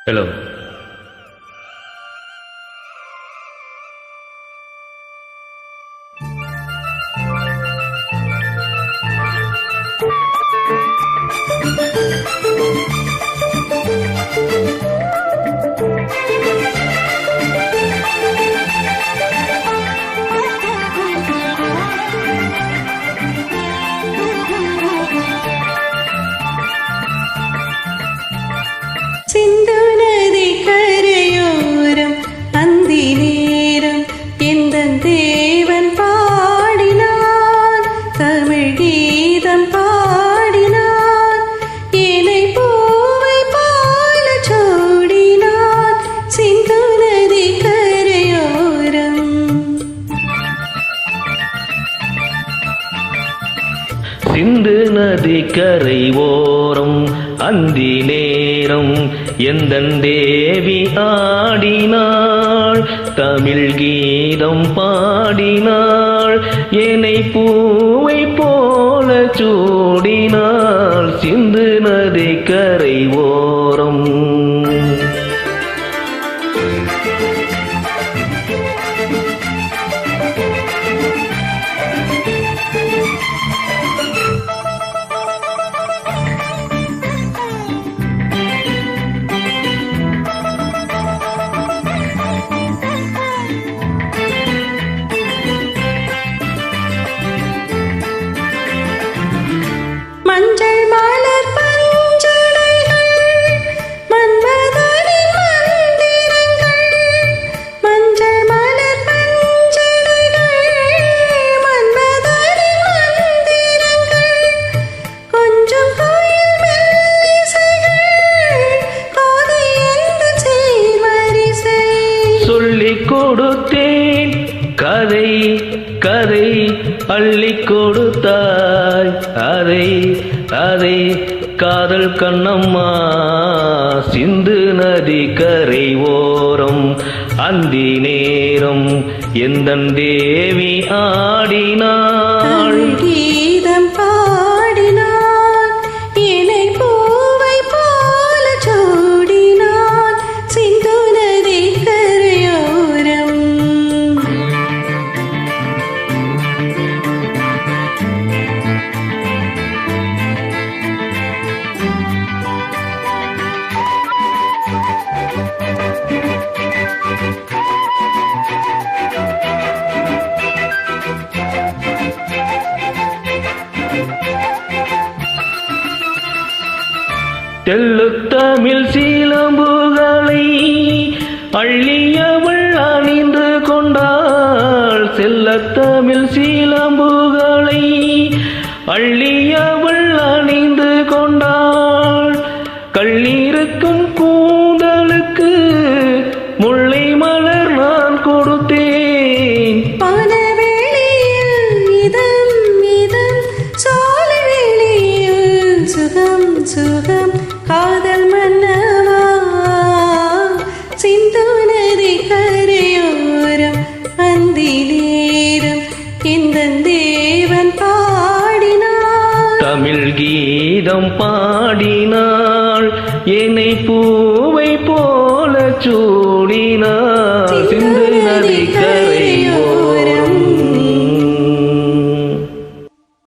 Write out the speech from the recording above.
Hello. சிந்து நதி கரையோரம் அந்தி நேரம் எந்தன் தேவன் பாடினான், தமிழ் கீதம் பாடினான், இலை பூவை பால சூடினான். சிந்து நதி கரையோரம் சிந்து நதி கரை ஓரம் அந்தி நேரம் எந்தன் தேவி ஆடினாள், தமிழ் கீதம் பாடினாள், என்னை பூவை போல சூடினாள். சிந்து நதி கரை ஓரம் மஞ்சள் மலர் பஞ்சனைகள் மன்மதனின் மந்திரங்கள், மஞ்சள் மலர் பஞ்சனைகள் மன்மதனின் மந்திரங்கள், கொஞ்சம் கோயில் மெல்லிசைகள் கோதை எந்த சீர்வரிசை. சொல்லிக் கொடுத்தேன் கதை கதை அள்ளிக் கொடுத்தாய் அதை அதை காதல் கண்ணம்மா. சிந்து நதி கரை ஓரம் அந்தி நேரம் எந்தன் தேவி ஆடினாள், தமிழ் கீதம் பாடினான், இலை பூவை போல சூடினான். சிந்து நதி கரையோரம் தெல்லுத்தமிழ் சீலம்புகளை அள்ளியவள் அணிந்து கொண்டாள், செல்லத்தமிழ் சீலம்புகளை அள்ளியவள் அணிந்து கொண்டாள். கள்ளீருக்கும் கூந்தலுக்கு முல்லை மலர் நான் கொடுத்தேன், பானவேளையில் இதம் இதம் சோலைவேளையில் சுகம் சுகம் காதல் மன்னவா. சிந்து நதி கரையோரம் அந்தி நேரம் எந்தன் தேவன் பாடினான், தமிழ் கீதம் பாடினாள், என்னை பூவை போல சூடினாள். சிந்து நதி கரை